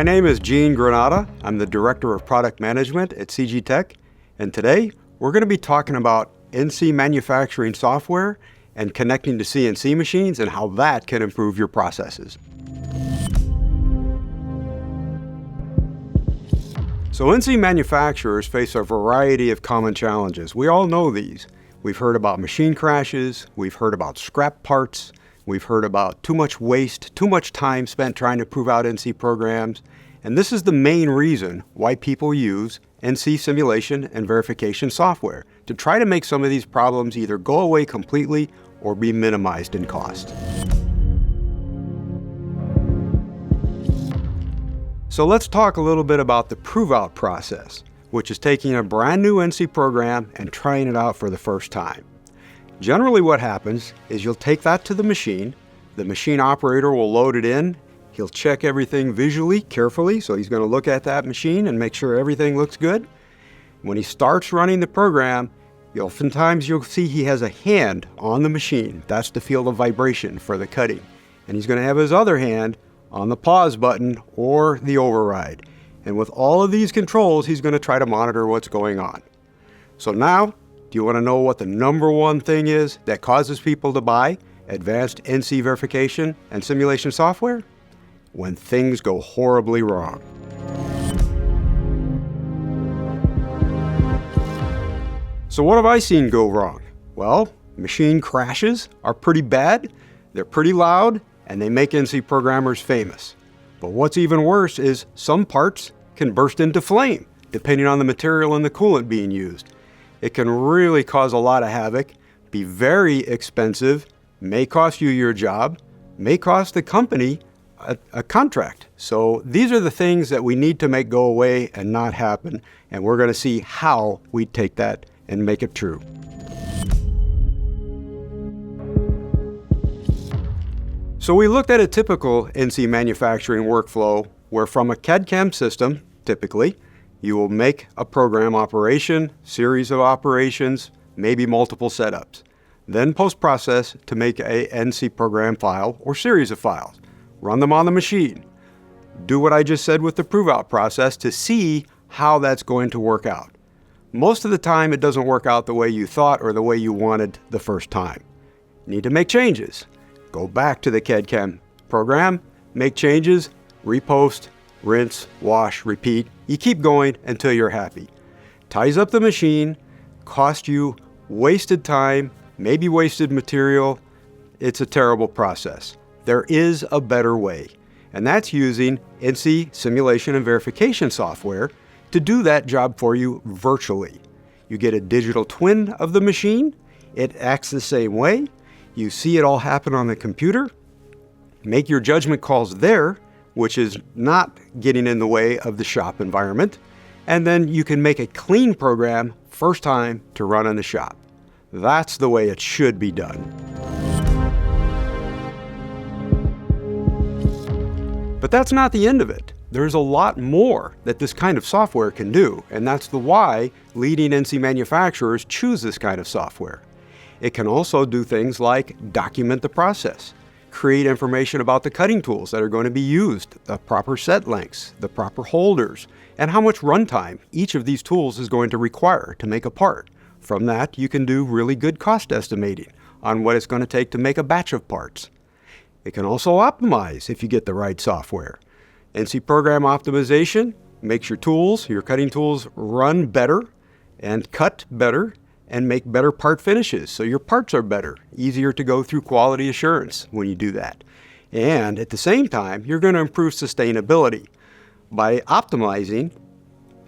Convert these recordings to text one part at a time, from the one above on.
My name is Gene Granata. I'm the Director of Product Management at CG Tech, and today we're going to be talking about NC manufacturing software and connecting to CNC machines and how that can improve your processes. So NC manufacturers face a variety of common challenges. We all know these. We've heard about machine crashes, we've heard about scrap parts, we've heard about too much waste, too much time spent trying to prove out NC programs, and this is the main reason why people use NC simulation and verification software to try to make some of these problems either go away completely or be minimized in cost. So let's talk a little bit about the prove-out process, which is taking a brand new NC program and trying it out for the first time. Generally what happens is you'll take that to the machine operator will load it in, he'll check everything visually, carefully, so he's going to look at that machine and make sure everything looks good. When he starts running the program, oftentimes you'll see he has a hand on the machine. That's to feel the vibration for the cutting. And he's going to have his other hand on the pause button or the override. And with all of these controls, he's going to try to monitor what's going on. So now, do you want to know what the number one thing is that causes people to buy advanced NC verification and simulation software? When things go horribly wrong. So what have I seen go wrong? Well, machine crashes are pretty bad, they're pretty loud, and they make NC programmers famous. But what's even worse is some parts can burst into flame, depending on the material and the coolant being used. It can really cause a lot of havoc, be very expensive, may cost you your job, may cost the company a contract. So these are the things that we need to make go away and not happen, and we're going to see how we take that and make it true. So we looked at a typical NC manufacturing workflow where from a CAD/CAM system, typically, you will make a program operation, series of operations, maybe multiple setups. Then post-process to make a NC program file or series of files. Run them on the machine. Do what I just said with the prove-out process to see how that's going to work out. Most of the time it doesn't work out the way you thought or the way you wanted the first time. You need to make changes. Go back to the CAD/CAM program, make changes, repost, rinse, wash, repeat. You keep going until you're happy. Ties up the machine, cost you wasted time, maybe wasted material. It's a terrible process. There is a better way, and that's using NC simulation and verification software to do that job for you virtually. You get a digital twin of the machine. It acts the same way. You see it all happen on the computer. Make your judgment calls there, which is not getting in the way of the shop environment. And then you can make a clean program first time to run in the shop. That's the way it should be done. But that's not the end of it. There's a lot more that this kind of software can do, and that's the why leading NC manufacturers choose this kind of software. It can also do things like document the process, create information about the cutting tools that are going to be used, the proper set lengths, the proper holders, and how much runtime each of these tools is going to require to make a part. From that, you can do really good cost estimating on what it's going to take to make a batch of parts. It can also optimize if you get the right software. NC program optimization makes your tools, your cutting tools, run better and cut better and make better part finishes. So your parts are better, easier to go through quality assurance when you do that. And at the same time, you're going to improve sustainability. By optimizing,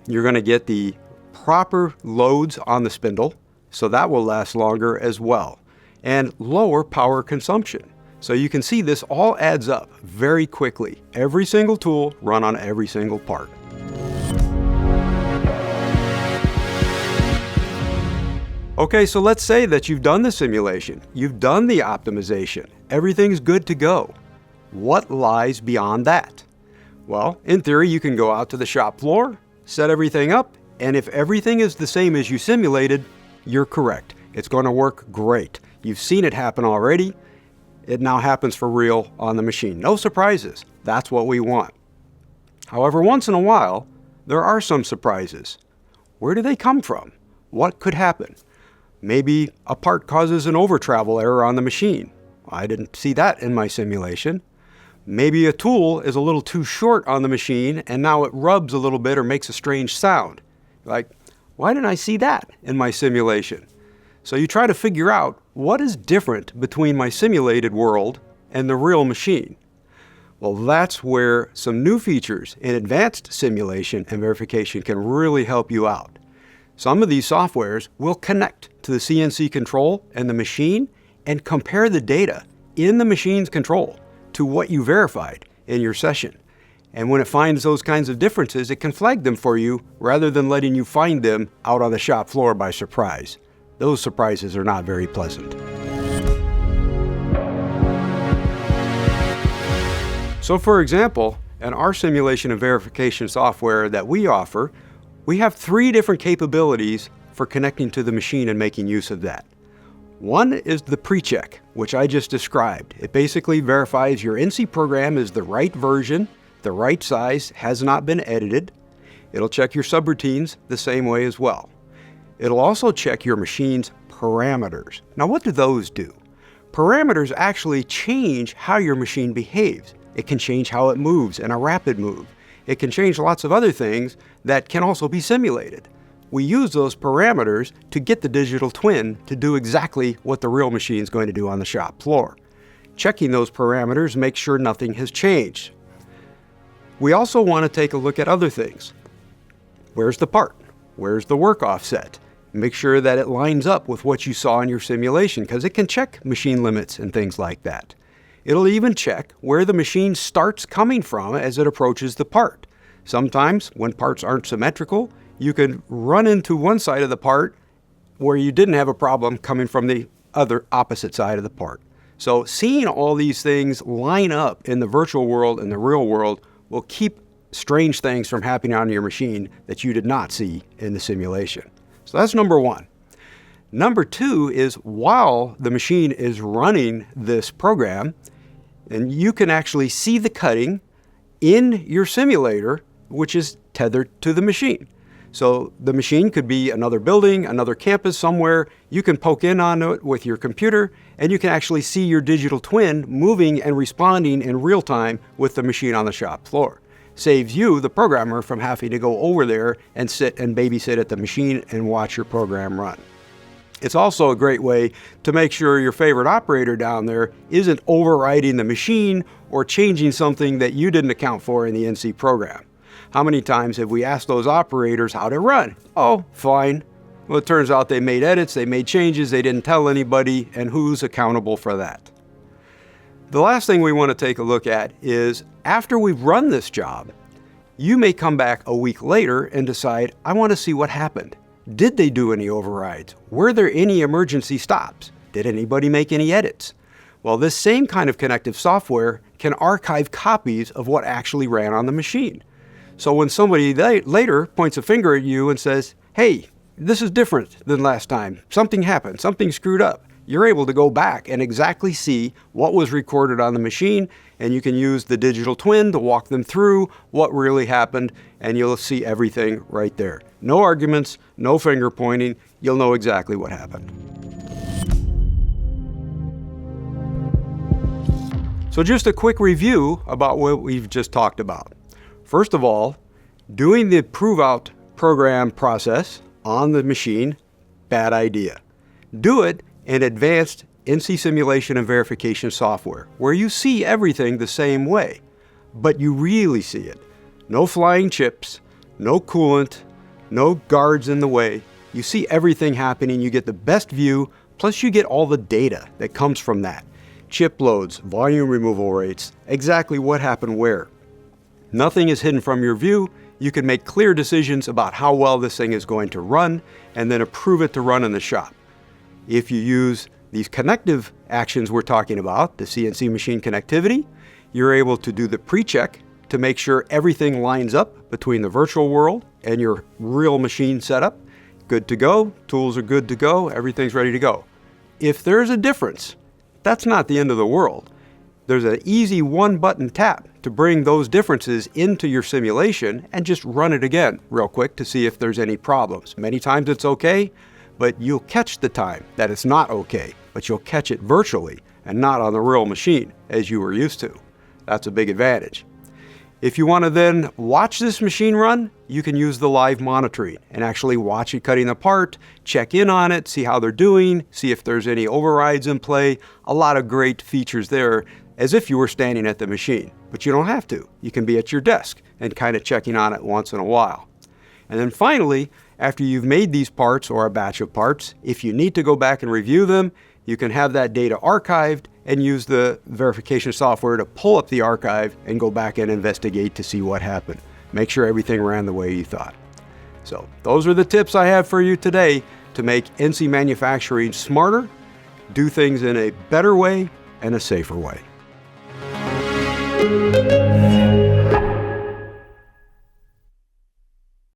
you're going to get the proper loads on the spindle, so that will last longer as well, and lower power consumption. So you can see this all adds up very quickly. Every single tool run on every single part. Okay, so let's say that you've done the simulation, you've done the optimization, everything's good to go. What lies beyond that? Well, in theory, you can go out to the shop floor, set everything up, and if everything is the same as you simulated, you're correct. It's going to work great. You've seen it happen already. It now happens for real on the machine. No surprises. That's what we want. However, once in a while, there are some surprises. Where do they come from? What could happen? Maybe a part causes an over-travel error on the machine. I didn't see that in my simulation. Maybe a tool is a little too short on the machine and now it rubs a little bit or makes a strange sound. Like, why didn't I see that in my simulation? So you try to figure out what is different between my simulated world and the real machine. Well, that's where some new features in advanced simulation and verification can really help you out. Some of these softwares will connect to the CNC control and the machine and compare the data in the machine's control to what you verified in your session. And when it finds those kinds of differences, it can flag them for you rather than letting you find them out on the shop floor by surprise. Those surprises are not very pleasant. So for example, in our simulation and verification software that we offer, we have 3 different capabilities for connecting to the machine and making use of that. One is the pre-check, which I just described. It basically verifies your NC program is the right version, the right size, has not been edited. It'll check your subroutines the same way as well. It'll also check your machine's parameters. Now, what do those do? Parameters actually change how your machine behaves. It can change how it moves in a rapid move. It can change lots of other things that can also be simulated. We use those parameters to get the digital twin to do exactly what the real machine is going to do on the shop floor. Checking those parameters makes sure nothing has changed. We also want to take a look at other things. Where's the part? Where's the work offset? Make sure that it lines up with what you saw in your simulation, because it can check machine limits and things like that. It'll even check where the machine starts coming from as it approaches the part. Sometimes, when parts aren't symmetrical, you could run into one side of the part where you didn't have a problem coming from the other opposite side of the part. So seeing all these things line up in the virtual world and the real world will keep strange things from happening on your machine that you did not see in the simulation. So that's number 1. Number 2 is while the machine is running this program, and you can actually see the cutting in your simulator, which is tethered to the machine. So the machine could be another building, another campus somewhere. You can poke in on it with your computer, and you can actually see your digital twin moving and responding in real time with the machine on the shop floor. Saves you, the programmer, from having to go over there and sit and babysit at the machine and watch your program run. It's also a great way to make sure your favorite operator down there isn't overriding the machine or changing something that you didn't account for in the NC program. How many times have we asked those operators how to run? Oh, fine. Well, it turns out they made edits, they made changes, they didn't tell anybody, and who's accountable for that? The last thing we want to take a look at is after we've run this job, you may come back a week later and decide, I want to see what happened. Did they do any overrides? Were there any emergency stops? Did anybody make any edits? Well, this same kind of connective software can archive copies of what actually ran on the machine. So when somebody later points a finger at you and says, hey, this is different than last time, something happened, something screwed up, you're able to go back and exactly see what was recorded on the machine, and you can use the digital twin to walk them through what really happened, and you'll see everything right there. No arguments, no finger pointing, you'll know exactly what happened. So just a quick review about what we've just talked about. First of all, doing the prove-out program process on the machine, bad idea. Do it in advanced NC simulation and verification software, where you see everything the same way, but you really see it. No flying chips, no coolant, no guards in the way. You see everything happening, you get the best view, plus you get all the data that comes from that. Chip loads, volume removal rates, exactly what happened where. Nothing is hidden from your view. You can make clear decisions about how well this thing is going to run and then approve it to run in the shop. If you use these connective actions we're talking about, the CNC machine connectivity, you're able to do the pre-check to make sure everything lines up between the virtual world and your real machine setup. Good to go, tools are good to go, everything's ready to go. If there's a difference, that's not the end of the world. There's an easy one-button tap to bring those differences into your simulation and just run it again real quick to see if there's any problems. Many times it's okay, but you'll catch the time that it's not okay, but you'll catch it virtually and not on the real machine as you were used to. That's a big advantage. If you want to then watch this machine run, you can use the live monitoring and actually watch it cutting apart, check in on it, see how they're doing, see if there's any overrides in play. A lot of great features there, as if you were standing at the machine. But you don't have to. You can be at your desk and kind of checking on it once in a while. And then finally, after you've made these parts or a batch of parts, if you need to go back and review them, you can have that data archived and use the verification software to pull up the archive and go back and investigate to see what happened. Make sure everything ran the way you thought. So those are the tips I have for you today to make NC manufacturing smarter, do things in a better way and a safer way.